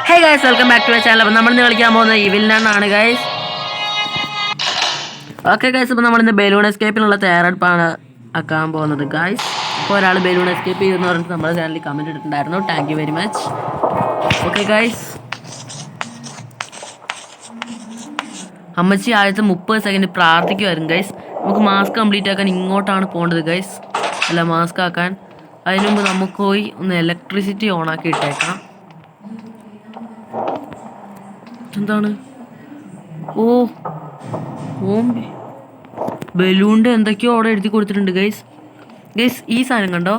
Hey guys, welcome back to my channel. അപ്പോൾ നമ്മളിന്ന് കളിക്കാൻ പോകുന്നത് ഇവിൽ ആണ് ഗൈസ്. ഓക്കെ ഗൈസ്, അപ്പോൾ നമ്മളിന്ന് ബലൂൺ എസ്കേപ്പിനുള്ള തയ്യാറെടുപ്പാണ് ആക്കാൻ പോകുന്നത് ഗൈസ്. ഇപ്പോൾ ഒരാൾ ബലൂൺ എസ്കേപ്പ് ചെയ്യുമെന്ന് പറഞ്ഞിട്ട് നമ്മുടെ ചാനലിൽ കമൻറ്റ് ഇട്ടിട്ടുണ്ടായിരുന്നു. Thank you very much. Okay guys, അമ്മച്ചി ആദ്യത്തെ 30 സെക്കൻഡ് പ്രാർത്ഥിക്കുമായിരുന്നു ഗൈസ്. നമുക്ക് മാസ്ക് കംപ്ലീറ്റ് ആക്കാൻ ഇങ്ങോട്ടാണ് പോകേണ്ടത് ഗൈസ്. അല്ല, മാസ്ക് ആക്കാൻ അതിന് മുമ്പ് നമുക്ക് പോയി ഒന്ന് ഇലക്ട്രിസിറ്റി ഓണാക്കി ഇട്ടേക്കാം. എന്താണ്? ഓ ബലൂണിൻ്റെ എന്തൊക്കെയോ അവിടെ എഴുതി കൊടുത്തിട്ടുണ്ട് ഗൈസ്. ഗൈസ്, ഈ സാധനം കണ്ടോ?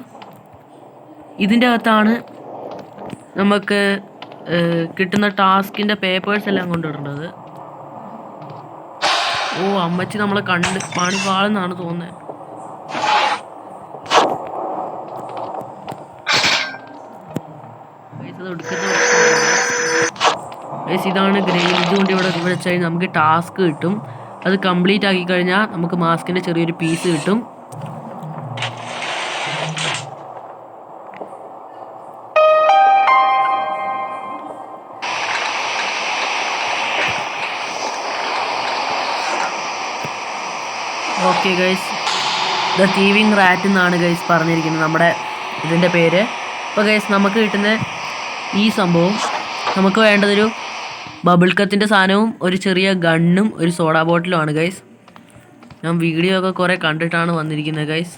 ഇതിൻ്റെ അകത്താണ് നമുക്ക് കിട്ടുന്ന ടാസ്കിൻ്റെ പേപ്പേഴ്സ് എല്ലാം കൊണ്ടിടേണ്ടത്. ഓ, അമ്മച്ചി നമ്മളെ കണ്ട് പാണിപ്പാളെന്നാണ് തോന്നുന്നത്. ഇതാണ് ഗ്രെയിൻ. ഇതുകൊണ്ട് ഇവിടെ വെച്ചാൽ നമുക്ക് ടാസ്ക് കിട്ടും. അത് കംപ്ലീറ്റ് ആക്കി കഴിഞ്ഞാൽ നമുക്ക് മാസ്കിൻ്റെ ചെറിയൊരു പീസ് കിട്ടും. ഓക്കെ ഗൈസ്, ദ തീവിങ് റാറ്റ് എന്നാണ് ഗൈസ് പറഞ്ഞിരിക്കുന്നത് നമ്മുടെ ഇതിൻ്റെ പേര്. അപ്പോൾ ഗൈസ്, നമുക്ക് കിട്ടുന്ന ഈ സംഭവം, നമുക്ക് വേണ്ടതൊരു ബബിൾ കത്തിൻ്റെ സാധനവും ഒരു ചെറിയ ഗണ്ണും ഒരു സോഡാ ബോട്ടിലുമാണ് ഗൈസ്. ഞാൻ വീഡിയോ ഒക്കെ കുറേ കണ്ടിട്ടാണ് വന്നിരിക്കുന്നത് ഗൈസ്.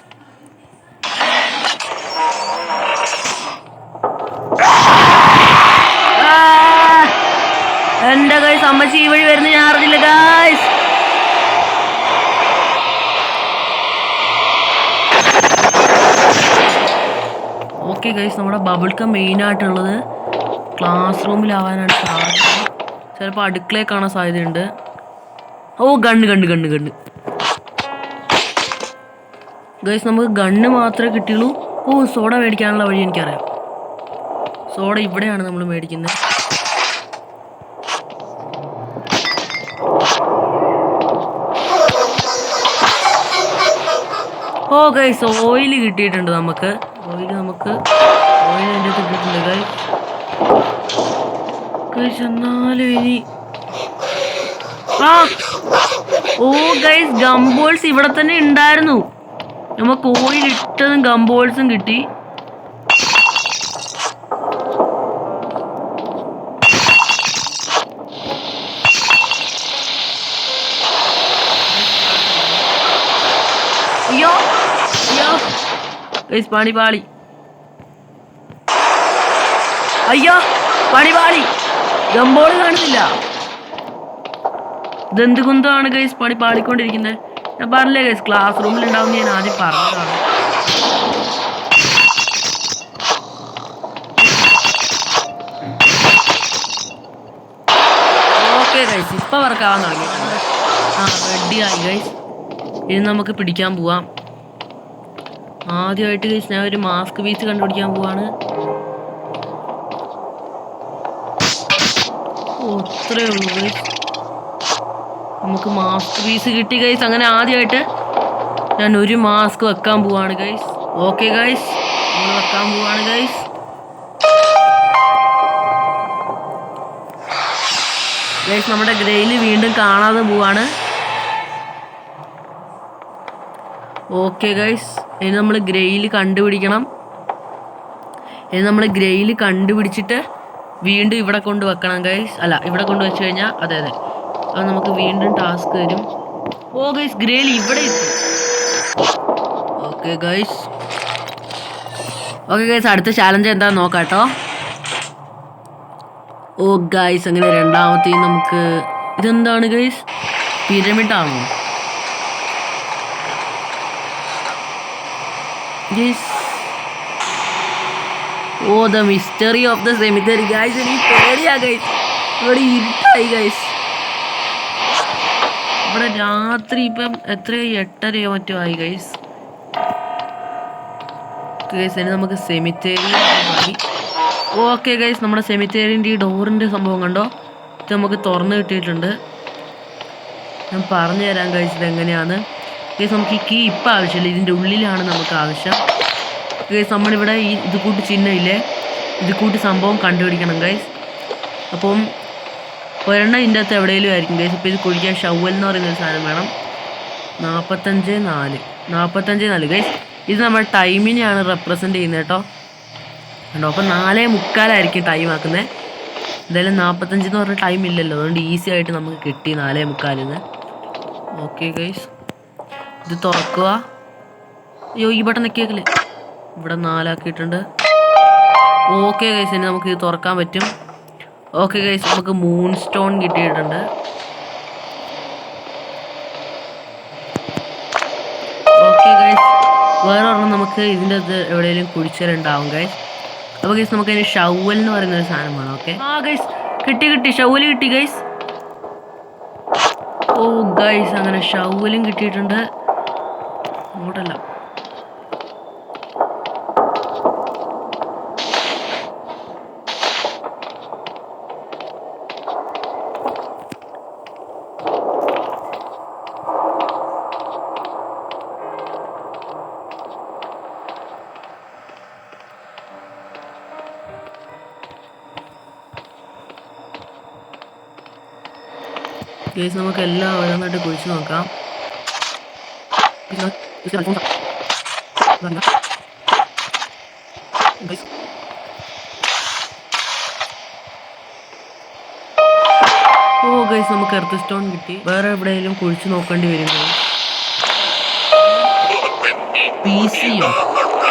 എൻ്റെ ഗൈസ്, അമ്മച്ചി ഈ വഴി വരുന്ന ഞാൻ അറിഞ്ഞില്ല ഗൈസ്. ഓക്കെ ഗൈസ്, നമ്മുടെ ബബിൾക്കം മെയിനായിട്ടുള്ളത് ക്ലാസ് റൂമിലാവാനാണ് സാധ്യത. ചിലപ്പോൾ അടുക്കളയിൽ കാണാൻ സാധ്യതയുണ്ട്. ഓ, ഗണ്ണ് ഗൈസ്, നമുക്ക് ഗണ്ണ് മാത്രമേ കിട്ടിയുള്ളൂ. ഓ, സോഡ മേടിക്കാനുള്ള വഴി എനിക്കറിയാം. സോഡ ഇവിടെയാണ് നമ്മൾ മേടിക്കുന്നത്. ഓ ഗൈസ്, ഓയിൽ കിട്ടിയിട്ടുണ്ട്. നമുക്ക് ഓയിൽ എൻ്റെ അടുത്ത് കിട്ടിയിട്ടുണ്ട് ഗൈസ്. എന്നാലും ഇനി ഓ ഗൈസ്, ഗംബോൾസ് ഇവിടെ തന്നെ ഉണ്ടായിരുന്നു. നമുക്ക് ഓയിൽ ഇട്ടതും ഗംബോൾസും കിട്ടി. അയ്യോ ഗൈസ്, പാളി. അയ്യോ, പാളി. ഗംബോൾ കാണുന്നില്ല. ഇതെന്ത് കുന്തമാണ് ഗൈസ് പാളിക്കൊണ്ടിരിക്കുന്നത്? ഞാൻ പറഞ്ഞില്ലേ ഗൈസ്, ക്ലാസ് റൂമിൽ ഉണ്ടാവും. ഞാൻ ആദ്യം പറഞ്ഞതാണ്. ഓക്കെ ഗൈസ്, ഇപ്പൊ വർക്കാവാൻ തുടങ്ങി. റെഡിയായി ഗൈസ്. ഇനി നമുക്ക് പിടിക്കാൻ പോവാം. ആദ്യമായിട്ട് ഗൈസ് ഞാൻ ഒരു മാസ്ക് പീസ് കണ്ടുപിടിക്കാൻ പോവാണ്. അത്രേ ഉള്ളൂ ഗൈസ്, നമുക്ക് മാസ്ക് പീസ് കിട്ടി ഗൈസ്. അങ്ങനെ ആദ്യമായിട്ട് ഞാൻ ഒരു മാസ്ക് വെക്കാൻ പോവാണ് ഗൈസ്. ഓക്കെ ഗൈസ്, നമ്മൾ വെക്കാൻ പോവാണ് ഗൈസ്. ഗൈസ്, നമ്മുടെ ഗ്രെയിൽ വീണ്ടും കാണാതെ പോവാണ്. ഓക്കെ ഗൈസ്, ഇനി നമ്മൾ ഗ്രെയിൽ കണ്ടുപിടിക്കണം. ഇനി നമ്മൾ ഗ്രെയിൽ കണ്ടുപിടിച്ചിട്ട് വീണ്ടും ഇവിടെ കൊണ്ട് വെക്കണം ഗൈസ്. അല്ല, ഇവിടെ കൊണ്ട് വെച്ച് കഴിഞ്ഞാൽ അതെ അത് നമുക്ക് വീണ്ടും ടാസ്ക് തരും. ഓ ഗൈസ്, ഗ്രെയിൽ ഇവിടെ എത്തി. ഓക്കെ ഗൈസ്, അടുത്ത ചാലഞ്ച് എന്താണെന്ന് നോക്കാം കേട്ടോ. ഓ ഗൈസ്, അങ്ങനെ രണ്ടാമത്തെ നമുക്ക് ഇതെന്താണ് ഗൈസ്? പിരമിഡ് ആണോ guys? Oh, the mystery of the cemetery guys. എനിക്ക് പേടിയാ ഗൈസ്. ഇവിടെ ഇരുട്ടായി ഗൈസ്. ഇവിടെ രാത്രി ഇപ്പം എത്രയോ 8:30 മറ്റോ ആയി ഗൈസ്. ഇനി നമുക്ക് സെമിത്തേരി. ഓക്കെ ഗൈസ്, നമ്മുടെ സെമിത്തേരിൻ്റെ ഈ ഡോറിൻ്റെ സംഭവം കണ്ടോ? ഇത് നമുക്ക് തുറന്ന് കിട്ടിയിട്ടുണ്ട്. ഞാൻ പറഞ്ഞു തരാം ഗൈസ് ഇതെങ്ങനെയാണ്. ഗൈസ്, നമുക്ക് ഈ കീ ഇപ്പം ആവശ്യമില്ല, ഇതിൻ്റെ ഉള്ളിലാണ് നമുക്ക് ആവശ്യം. ഗൈസ്, നമ്മളിവിടെ ഈ ഇത് കൂട്ടി ചിഹ്നമില്ലേ, ഇത് കൂട്ടി സംഭവം കണ്ടുപിടിക്കണം ഗൈസ്. അപ്പം ഒരെണ്ണം ഇതിൻ്റെ അകത്ത് എവിടെയെങ്കിലും ആയിരിക്കും ഗൈസ്. ഇപ്പോൾ ഇത് കുഴിക്കാൻ ഷവൽ എന്ന് പറയുന്നൊരു സാധനം വേണം. 45:4 ഗൈസ്. ഇത് നമ്മൾ ടൈമിനെയാണ് റെപ്രസെൻ്റ് ചെയ്യുന്നത് കേട്ടോ. കണ്ടോ, അപ്പം 4:45 ടൈം ആക്കുന്നത്. എന്തായാലും 45 എന്ന് പറഞ്ഞ ടൈം ഇല്ലല്ലോ, അതുകൊണ്ട് ഈസി ആയിട്ട് നമുക്ക് കിട്ടി 4:45. ഓക്കെ ഗൈസ്, ഇത് തുറക്കുക. അയ്യോ, ഈ ബട്ടൺ നിൽക്കിയേക്കില്ലേ? ഇവിടെ 4 ആക്കിയിട്ടുണ്ട്. ഓക്കെ ഗൈസ്, ഇനി നമുക്ക് ഇത് തുറക്കാൻ പറ്റും. ഓക്കെ ഗൈസ്, നമുക്ക് മൂൺ സ്റ്റോൺ കിട്ടിയിട്ടുണ്ട്. ഓക്കെ ഗൈസ്, വേറെ ഒരെണ്ണം നമുക്ക് ഇതിൻ്റെ അത് എവിടെയെങ്കിലും കുഴിച്ചാലുണ്ടാവും ഗൈസ്. അപ്പോൾ ഗൈസ് നമുക്ക് അതിന് ഷവൽ എന്ന് പറയുന്നൊരു സാധനം വേണം. ഓക്കെ, ഗൈസ് കിട്ടി ഷവൽ കിട്ടി ഗൈസ്. ഓ ഗൈസ്, അങ്ങനെ ഷവലും കിട്ടിയിട്ടുണ്ട്. അങ്ങോട്ടല്ല, ഗൈസ് നമുക്ക് എല്ലാം ഓരോന്നായിട്ട് കുഴിച്ച് നോക്കാം. ഓ ഗൈസ്, നമുക്ക് എർത്ത് സ്റ്റോൺ കിട്ടി. വേറെ എവിടെയെങ്കിലും കുഴിച്ച് നോക്കേണ്ടി വരും. PC-യോ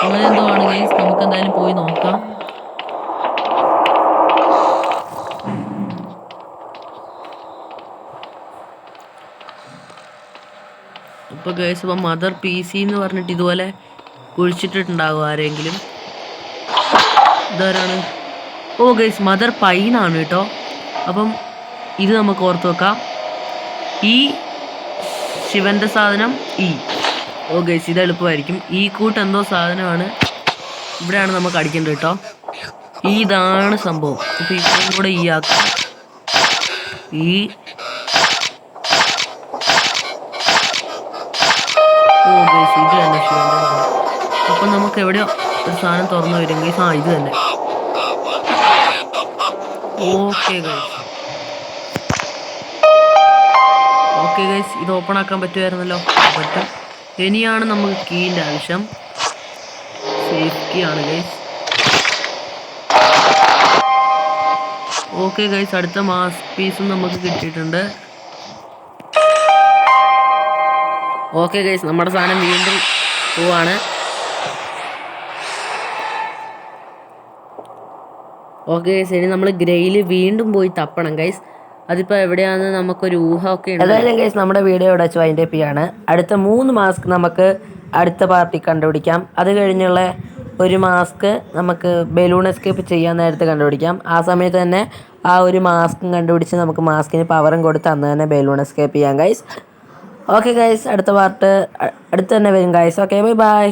അങ്ങനെ എന്തോ ആണ് ഗൈസ്, നമുക്ക് എന്തായാലും പോയി നോക്കാം. ഇപ്പോൾ ഗൈസ്, ഇപ്പം മദർ PC എന്ന് പറഞ്ഞിട്ട് ഇതുപോലെ കുഴിച്ചിട്ടുണ്ടാകും ആരെങ്കിലും. ഇതാരാണ്? ഓ ഗൈസ്, മദർ പൈനാണ് കേട്ടോ. അപ്പം ഇത് നമുക്ക് ഓർത്ത് വെക്കാം. ഈ ശിവൻ്റെ സാധനം ഓ ഗൈസ്, ഇത് എളുപ്പമായിരിക്കും. ഈ കൂട്ട് എന്തോ സാധനമാണ്, ഇവിടെയാണ് നമുക്ക് അടിക്കേണ്ടത് കേട്ടോ. ഇതാണ് സംഭവം. ഇപ്പം ഇപ്പോഴും കൂടെ ആക്കാം. ഓ ഗൈസ്, ഇത് തന്നെ ശിവൻ്റെ സാധനം. അപ്പം നമുക്ക് എവിടെയോ ഒരു സാധനം തുറന്നു വരും ഗൈസ്. ഇത് തന്നെ. ഓക്കെ ഗൈസ്, ഇത് ഓപ്പൺ ആക്കാൻ പറ്റുമായിരുന്നല്ലോ. പറ്റും. ഇനിയാണ് നമുക്ക് കീൻ്റെ ആവശ്യം. സേഫ് കീ ആണ് ഗൈസ്. ഓക്കെ ഗൈസ്, അടുത്ത മാസ് പീസും നമുക്ക് കിട്ടിയിട്ടുണ്ട്. ഓക്കെ ഗൈസ്, നമ്മുടെ സാധനം വീണ്ടും പോവാണ്. ഓക്കെ ഗൈസ്, ഇനി നമ്മൾ ഗ്രയിൽ വീണ്ടും പോയി തപ്പണം ഗൈസ്. അതിപ്പോൾ എവിടെയാണെന്ന് നമുക്കൊരു ഊഹമൊക്കെ ഉണ്ട്. ഏതായാലും ഗൈസ്, നമ്മുടെ വീഡിയോ ഇവിടെ വെച്ച് വൈൻഡപ്പ് ചെയ്യാണ്. അടുത്ത 3 മാസ്ക് നമുക്ക് അടുത്ത പാർട്ടി കണ്ടുപിടിക്കാം. അത് കഴിഞ്ഞുള്ള ഒരു മാസ്ക് നമുക്ക് ബലൂൺ എസ്കേപ്പ് ചെയ്യാൻ നേരത്തെ കണ്ടുപിടിക്കാം. ആ സമയത്ത് തന്നെ ആ ഒരു മാസ്കും കണ്ടുപിടിച്ച് നമുക്ക് മാസ്കിന് പവറും കൊടുത്ത് അന്ന് തന്നെ ബലൂൺ എസ്കേപ്പ് ചെയ്യാം ഗൈസ്. ഓക്കെ ഗൈസ്, അടുത്ത പാർട്ട് അടുത്ത് തന്നെ വരും ഗൈസ്. Okay, by.